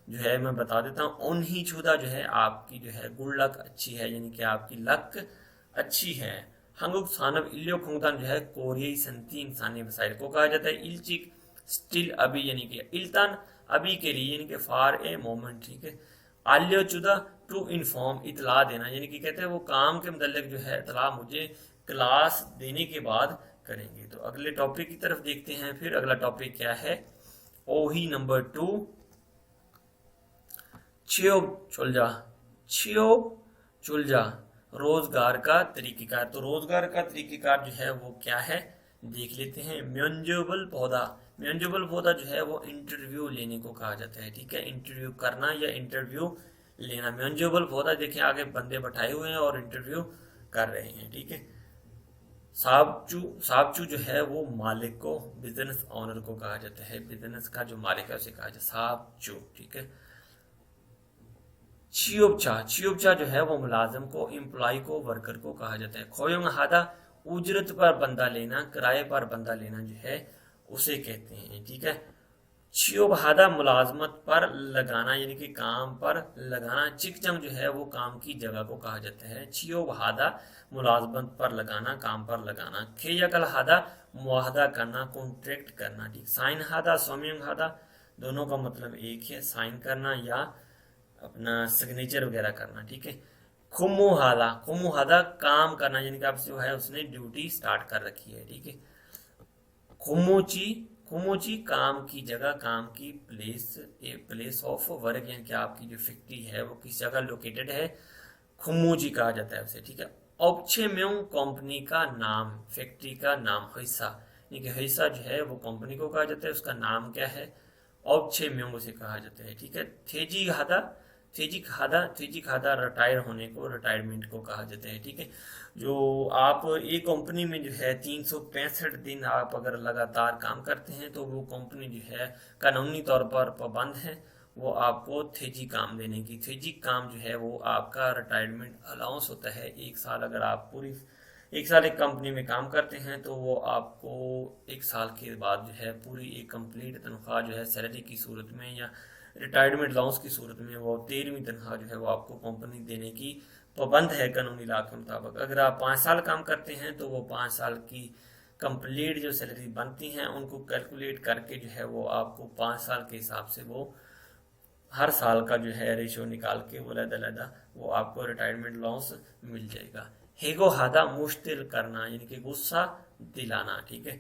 जो है मैं बता देता हूँ। उन ही छुदा जो है आपकी जो है गुड लक अच्छी है, यानी कि आपकी लक अच्छी है। हंगुक सानव इल्यो खुंगतान जो है कोरियाई संति इंसानी वसाइल को कहा जाता है। इल्चिक स्टिल अभी, यानी कि इल्तान अभी के लिए, यानी कि फॉर ए मोमेंट। ठीक है, आल्यो चुदा टू इन्फॉर्म इतला देना, यानी कि कहते हैं वो काम के मतलब जो है इतला मुझे क्लास देने के बाद करेंगे। तो अगले टॉपिक की तरफ देखते हैं। फिर अगला टॉपिक क्या है, ओही नंबर 2, छियोब चुलजा, छियोब चुलजा रोजगार का तरीकेकार। तो रोजगार का तरीकेकार जो है वो क्या है देख लेते हैं। म्योंजोबल पौधा, म्योंजोबल पौधा जो है वो इंटरव्यू लेने को कहा जाता है। ठीक है, इंटरव्यू करना या इंटरव्यू लेना। म्योंजोबल पौधा देखिए आगे बंदे बैठाए हुए हैं और इंटरव्यू कर रहे हैं। ठीक है, साबचू, साबचू जो है वो मालिक को, बिजनेस ऑनर को कहा जाता है, बिजनेस का जो मालिक है उसे कहा जाता है साबचू। ठीक है, चियोबचा, चियोबचा जो है वो मुलाजिम को, एम्प्लॉय को, वर्कर को कहा जाता है। खोयोंग हादा उजरत पर बंदा लेना, किराए पर बंदा लेना जो है उसे कहते हैं। ठीक है, चियोब हादा मुलाजमत पर लगाना, यानी कि काम पर लगाना। चिकजंग जो है वो काम की जगह को कहा जाता है। चियोब हादा मुलाजमत पर लगाना, काम पर लगाना। खेयकल हादा मुआहदा करना, कॉन्ट्रैक्ट करना। ठीक, साइन हादा, सोम्यंग हादा दोनों का मतलब एक है, साइन करना या अपना सिग्नेचर वगैरह करना। ठीक है, खुमुहादा, खुमुहादा काम करना, यानी कि आप जो है उसने ड्यूटी स्टार्ट कर रखी है। ठीक है, खुमुची, खुमुची काम की जगह, काम की place, a place of work, यानी कि आपकी जो फैक्ट्री है वो किस जगह लोकेटेड है, खुमुची कहा जाता है उसे। ठीक है, औपछेम्योंग कंपनी का नाम, फैक्ट्री का नाम, हिस्सा, यानी कि हिस्सा जो है वो कंपनी को कहा जाता है, उसका नाम क्या है, औपछेम्योंग उसे कहा जाता है। ठीक है, थेजी हादा, थीजी खादा रिटायर होने को, रिटायरमेंट को कहा जाता है। ठीक है, जो आप एक कंपनी में जो है 365 दिन आप अगर लगातार काम करते हैं तो वो कंपनी जो है कानूनी तौर पर पाबंद है वो आपको थीजी काम देने की। थीजी काम जो है वो आपका रिटायरमेंट अलाउंस होता है। एक साल अगर आप एक साल एक कंपनी में काम करते हैं तो वो आपको एक साल के बाद जो है पूरी एक कंप्लीट तनख्वाह जो है सैलरी की सूरत में या रिटायरमेंट अलाउंस की सूरत में वो 13वीं तनख्वाह जो है वो आपको कंपनी देने की पाबंद है कानूनी लाभ के मुताबिक। अगर आप 5 साल काम करते हैं तो वो 5 साल की कंप्लीट जो सैलरी बनती हैं उनको कैलकुलेट करके जो है वो आपको 5 साल के हिसाब से वो हर साल का जो है रेशियो निकाल के वो अलग वो आपको रिटायरमेंट अलाउंस मिल जाएगा। हेगो हादा मुश्तिल करना यानी कि गुस्सा दिलाना। ठीक है,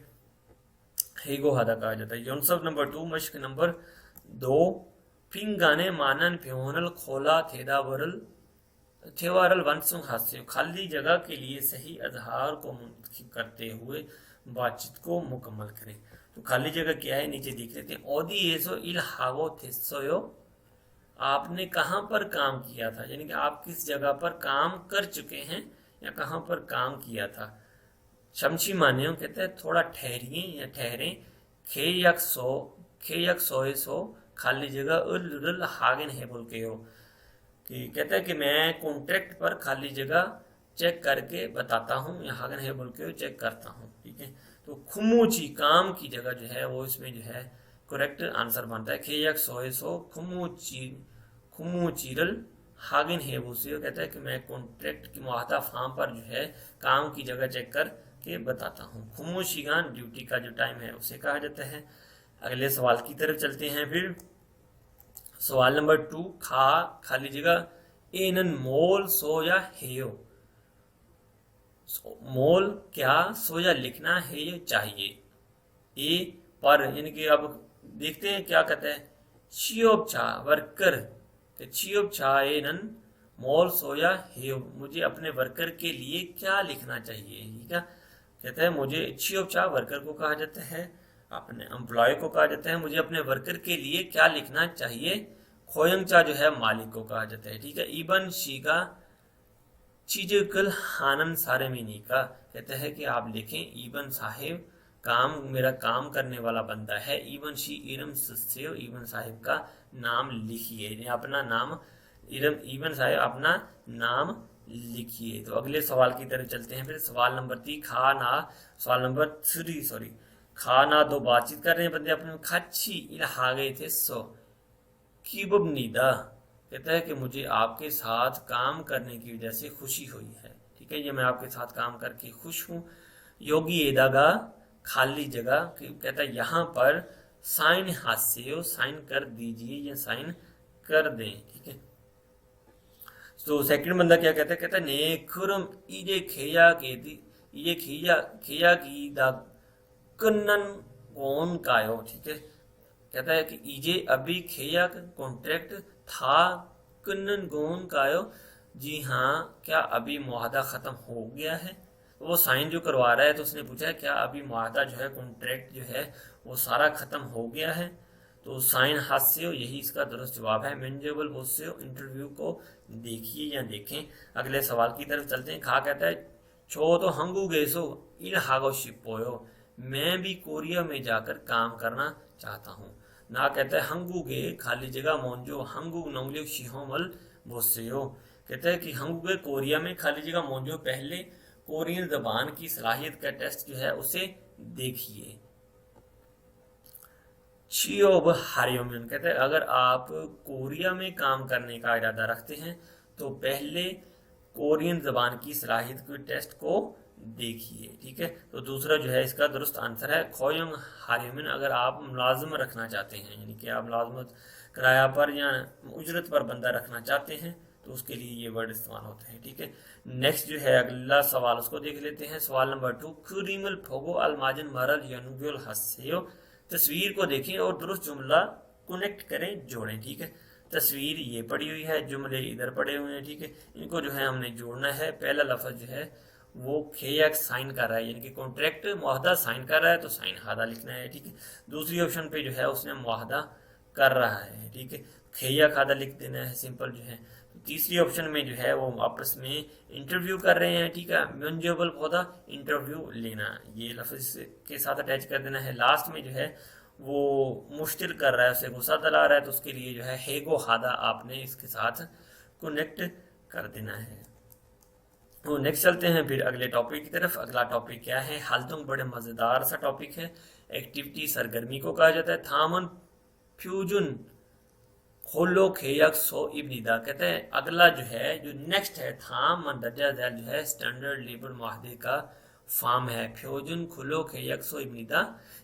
हेगो हादा कहा जाता है। योनसब नंबर 2 मश्क नंबर 2 पिंगाने मानन प्योनल खोला थेवारल वंशुं हास्य। खाली जगह के लिए सही आधार को मुंतखब करते हुए बातचीत को मुकम्मल करें। तो खाली जगह क्या है नीचे देख लेते हैं। ओदी एसो इल हागो थेसोयो, आपने कहाँ पर काम किया था, यानी कि आप किस जगह पर काम कर चुके हैं या कहाँ पर काम किया था। शमशी मान्यो कहते हैं थोड़ा ठहरिए या ठहरें। खे यक सोए सो खाली जगह उल हागन है बोल के हो कि कहता है कि मैं कॉन्ट्रैक्ट पर खाली जगह चेक करके बताता हूँ या हागन है बोल के चेक करता हूँ। ठीक है, तो खुमूची काम की जगह जो है वो इसमें जो है करेक्ट आंसर बनता है। खे यक सोए सो खुमूचीरल हागिन है वो कहता है कि मैं कॉन्ट्रैक्ट की मुआहदा फार्म पर जो है काम की जगह चेक कर के बताता हूँ। खुमूशिगान ड्यूटी का जो टाइम है उसे कहा जाता है। अगले सवाल की तरफ चलते हैं। फिर सवाल नंबर 2 खाली जगह एनन मोल सो या हेयो। मोल क्या, सोया लिखना है ये चाहिए। ए पर यानी कि अब देखते हैं क्या कहता है। चियोपचा वर्कर, चियोपचा एनन मोल सोया हेयो, मुझे अपने वर्कर के लिए क्या लिखना चाहिए। ठीक है, कहता है मुझे चियोपचा वर्कर को कहा जाता है, अपने एम्प्लॉय को कहा जाता है। मुझे अपने वर्कर के लिए क्या लिखना चाहिए। खोयंगचा जो है मालिक को कहा जाता है। ठीक है, इबन शीगा चीजुकल हानन सारेमिनी का कहता है कि आप लिखें इबन साहिब काम मेरा काम करने वाला बंदा है। इबन शी इरम सस्यो, इबन साहिब का नाम लिखिए, अपना नाम इबन साहिब अपना नाम लिखिए। तो अगले सवाल की तरफ चलते हैं। फिर सवाल नंबर 3 सवाल नंबर 3 सॉरी खाना दो बातचीत कर रहे हैं बंदे अपने खाची इलाहा गए थे सो कीबब नीदा, कहता है कि मुझे आपके साथ काम करने की वजह से खुशी हुई है। ठीक है, ये मैं आपके साथ काम करके खुश हूँ। योगी एदागा खाली जगह, कहता है यहाँ पर साइन हास्य साइन कर दीजिए या साइन कर दें। ठीक है, तो सेकंड बंदा क्या कहता है, कहता है नेखुरम इजे खेया के दी ये खेया की दा कन्नन कौन कायो। ठीक है, कहता है कि इजे अभी खेया कॉन्ट्रैक्ट था कन्नन गोन कायो, जी हाँ क्या अभी मुआहदा खत्म हो गया है। तो वो साइन जो करवा रहा है तो उसने पूछा है क्या अभी मुआहदा जो है कॉन्ट्रैक्ट जो है वो सारा खत्म हो गया है। तो साइन हास्य यही इसका दुरुस्त जवाब है। मेंजेबल बोस्य इंटरव्यू को देखिए या देखें। अगले सवाल की तरफ चलते हैं। खा कहता है छो तो हंगू गेसो इल हागो शिपोयो, मैं भी कोरिया में जाकर काम करना चाहता हूँ। ना कहता है हंगू गे खाली जगह मोन्जो हंगू नोंगलियो शिहोमल बोसेयो, कहता है कि हंगू गे कोरिया में खाली जगह मोन्जो पहले कोरियन जबान की सलाहियत का टेस्ट जो है उसे देखिए। चियोब हारियोमिन कहते हैं अगर आप कोरिया में काम करने का इरादा रखते हैं तो पहले कोरियन जबान की सलाहियत के टेस्ट को देखिए। ठीक है, तो दूसरा जो है इसका दुरुस्त आंसर है खोयंग हारियोमिन। अगर आप मुलाजम रखना चाहते हैं यानी कि आप मुलाजमत किराया पर या उजरत पर बंदा रखना चाहते हैं तो उसके लिए ये वर्ड इस्तेमाल होते हैं। ठीक है, नेक्स्ट जो है अगला सवाल उसको देख लेते हैं। सवाल नंबर 2 कुरिमल फोगो अलमाजन मरल यनुगुल हस्सेयो, तस्वीर को देखें और दुरुस्त जुमला कनेक्ट करें जोड़ें। ठीक है, तस्वीर ये पड़ी हुई है, जुमले इधर पड़े हुए हैं। ठीक है, इनको जो है हमने जोड़ना है। पहला लफ्ज जो है वो खेयक साइन कर रहा है यानी कि कॉन्ट्रैक्ट मुआहदा साइन कर रहा है तो साइन हादा लिखना है। ठीक है, दूसरी ऑप्शन पे जो है उसने मुआहदा कर रहा है। ठीक है, खेया खादा लिख देना है, सिंपल जो है। तो तीसरी ऑप्शन में जो है वो आपस में इंटरव्यू कर रहे हैं, ठीक है। म्यूनजेबल पौधा इंटरव्यू लेना, ये लफ्ज के साथ अटैच कर देना है। लास्ट में जो है वो मुश्किल कर रहा है, उसे गुस्सा दिला रहा है, तो उसके लिए जो है हेगो हादा आपने इसके साथ कनेक्ट कर देना है। तो नेक्स्ट चलते हैं फिर अगले टॉपिक की तरफ। अगला टॉपिक क्या है, हालतुंग, बड़े मजेदार सा टॉपिक है। एक्टिविटी सरगर्मी को कहा जाता है। थामन फ्यूजन खोलो खेयक सो इब्निदा, कहते हैं अगला जो है जो नेक्स्ट है थाम मंदरजा दैल जो है स्टैंडर्ड लेबर माहदे का फॉर्म है। फ्यूजन खुलो खेयक सो इब्निदा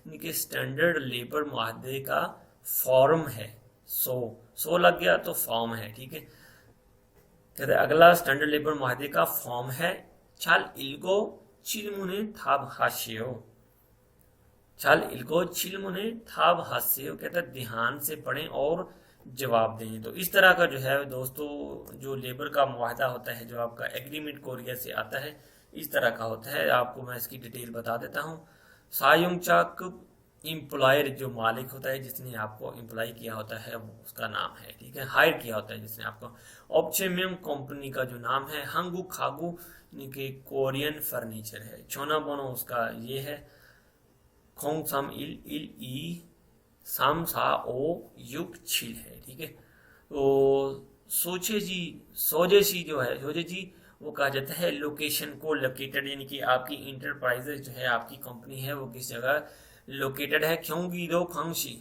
इनके स्टैंडर्ड लेबर माहदे का फॉर्म है। सो लग गया तो फॉर्म है, ठीक है। कहते हैं अगला स्टैंडर्ड लेबर माहदे का फॉर्म है। छाल इल्गो चिलमुने थाब हास्यो, छाल इल्गो चिलमुने थाब हास्यो, कहते हैं ध्यान से पढ़ें और जवाब दें। तो इस तरह का जो है दोस्तों जो लेबर का मुआहदा होता है, जो आपका एग्रीमेंट कोरिया से आता है, इस तरह का होता है। आपको मैं इसकी डिटेल बता देता हूँ। सायुंगचाक एम्प्लॉयर, जो मालिक होता है जिसने आपको एम्प्लॉय किया होता है उसका नाम है, ठीक है। हायर किया होता है जिसने आपको। ऑप्चेमियम कंपनी का जो नाम है। हंगू खागू के कोरियन फर्नीचर है। छोना बोनो उसका ये है। खोंग सम इल इल ई साम सा ओ युग छिल है, ठीक है। तो सोजे जी जो है, सोजे जी वो कहा जाता है लोकेशन को लोकेटेड, यानी कि आपकी इंटरप्राइजेज जो है, आपकी कंपनी है, वो किस जगह लोकेटेड है। क्योंगीदो खंगशी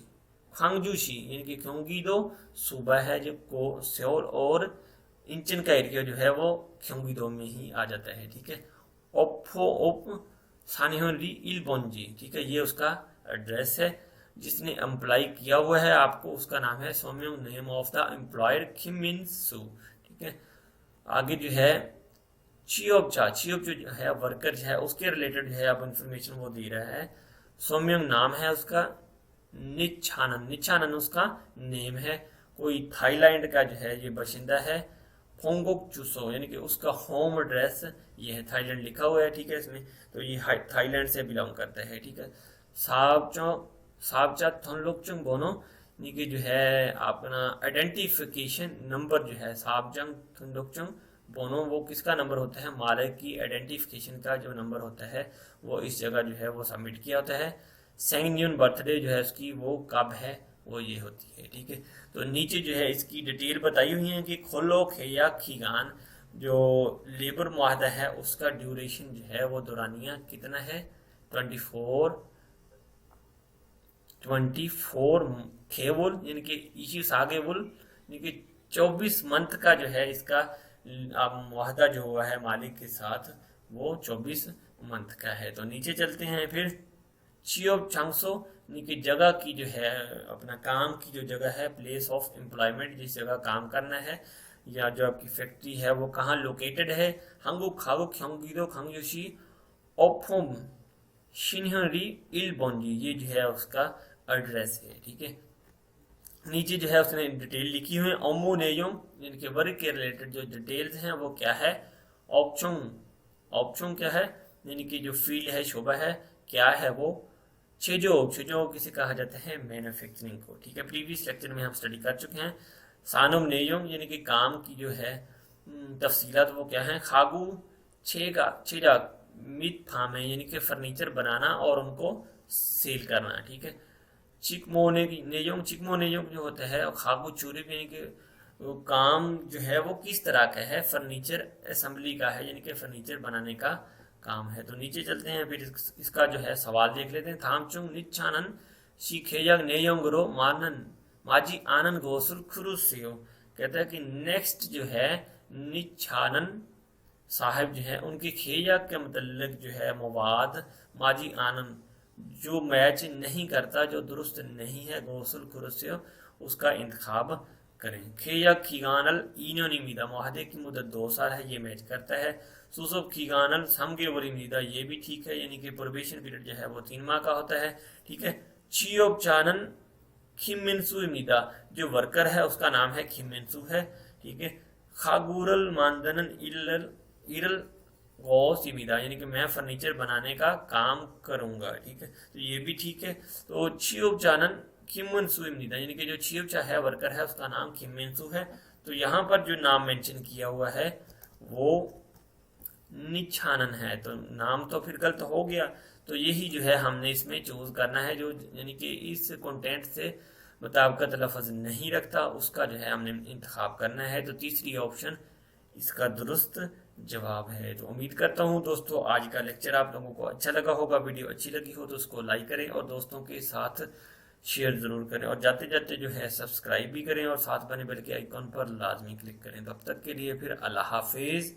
खंगजूशी, यानी कि क्योंगीदो सूबा है जो को सेओल, और इंचन का एरिया जो है वो क्योंगीदो में ही आ जाता है, ठीक है। ओप्फो ओप सानिहोरी इलबोंजी, ठीक है, ये उसका एड्रेस है। जिसने एम्प्लॉय किया हुआ है आपको उसका नाम है सोम्योंग, नेम ऑफ द एम्प्लॉयर किम मिन सू, ठीक है। आगे जो है चियोप जो है वर्कर जो है उसके रिलेटेड जो है आप इंफॉर्मेशन वो दे रहा है। सोम्योंग नाम है उसका। निच्छानन उसका नेम है। कोई थाईलैंड का जो है ये बाशिंदा है। फोंगोक चुसो, यानी कि उसका होम एड्रेस ये है, थाईलैंड लिखा हुआ है, ठीक है इसमें, तो ये थाईलैंड से बिलोंग करता है, ठीक है। साबचा थनलोकचुंग बोनो, यानी कि जो है अपना आइडेंटिफिकेशन नंबर जो है साबजंग थनलोकचुंग बोनो, वो किसका नंबर होता है, मालिक की आइडेंटिफिकेशन का जो नंबर होता है वो इस जगह जो है वो सबमिट किया होता है। सेंगन्यून बर्थडे जो है उसकी वो कब है, वो ये होती है, ठीक है। तो नीचे जो है इसकी डिटेल बताई हुई है कि खोलो खेया खीगान जो लेबर मुआहदा है उसका ड्यूरेशन जो है वो दौरानिया कितना है, 24 खेवुल, यानी कि इसी सागेवुल, यानी कि 24 मंथ का जो है इसका मुआहदा जो हुआ है मालिक के साथ वो 24 मंथ का है। तो नीचे चलते हैं फिर। चियोब चांगसो, यानी कि जगह की जो है अपना काम की जो जगह है, प्लेस ऑफ एम्प्लॉयमेंट, जिस जगह काम करना है या जो आपकी फैक्ट्री है वो कहाँ लोकेटेड है। हंगू खागो ख्योंगीदो खंगयोशी ओफोम शिनहरी इलबोंजी, ये जो है उसका एड्रेस है, ठीक है। नीचे जो है उसने डिटेल लिखी हुई है। ओमो नेयोम, यानी कि वर्क के रिलेटेड जो डिटेल्स हैं वो क्या है। ऑप्चोंग क्या है, यानी कि जो फील्ड है, शोबा है, क्या है वो। छेजो किसे कहा जाता है, मैन्युफैक्चरिंग को, ठीक है। प्रीवियस लेक्चर में हम स्टडी कर चुके हैं। सानुम नेयोम, यानी कि काम की जो है तफसीलात वो क्या है। खागू छेजा मित फार्म है, यानी कि फर्नीचर बनाना और उनको सेल करना, ठीक है। चिकमो नेयोंग जो होता है, और खागू चूरी भी, यानी कि वो काम जो है वो किस तरह का है, फर्नीचर असेंबली का है, यानी कि फर्नीचर बनाने का काम है। तो नीचे चलते हैं फिर इसका जो है सवाल देख लेते हैं। थामचुंग निच्छानन शीखेयग नेयोंगरो मानन माजी आनन गोसुल खुरुसियो, कहता है कि नेक्स्ट जो है निच्छानन साहब जो है उनके खेया के मतलब जो है मवाद माजी आनंद जो मैच नहीं करता, जो दुरुस्त नहीं है, गोसल खुरसियो उसका इंतखाब करें। खेया खीगानल इनोनिमिदा, मुआहदे की मुद्दत 2 साल है, ये मैच करता है। सुसब खीगानल समगे वरीमिदा, ये भी ठीक है, यानी कि प्रोबेशन पीरियड जो है वो 3 माह का होता है, ठीक है। चियोब चानन खिमिनसु मिदा, जो वर्कर है उसका नाम है खिमिनसु है, ठीक है। खागुरल मानदनन इरल गौसिमिदा, यानी कि मैं फर्नीचर बनाने का काम करूंगा, ठीक है, तो ये भी ठीक है। तो चियोब चानन किमनसु इमनिदा, यानी कि जो चीफ है वर्कर है उसका नाम किमनसु है। तो यहाँ पर जो नाम मेंशन किया हुआ है वो निछानन है, तो नाम तो फिर गलत हो गया। तो यही जो है हमने इसमें चूज करना है, जो यानी कि इस कंटेंट से मुताबिकत लफ्ज नहीं रखता उसका जो है हमने इंतखाब करना है। तो तीसरी ऑप्शन इसका दुरुस्त जवाब है। तो उम्मीद करता हूँ दोस्तों आज का लेक्चर आप लोगों को अच्छा लगा होगा। वीडियो अच्छी लगी हो तो उसको लाइक करें और दोस्तों के साथ शेयर जरूर करें, और जाते जाते जो है सब्सक्राइब भी करें और साथ बने बेल के आइकॉन पर लाजमी क्लिक करें। तब तक के लिए फिर अल्लाह हाफिज।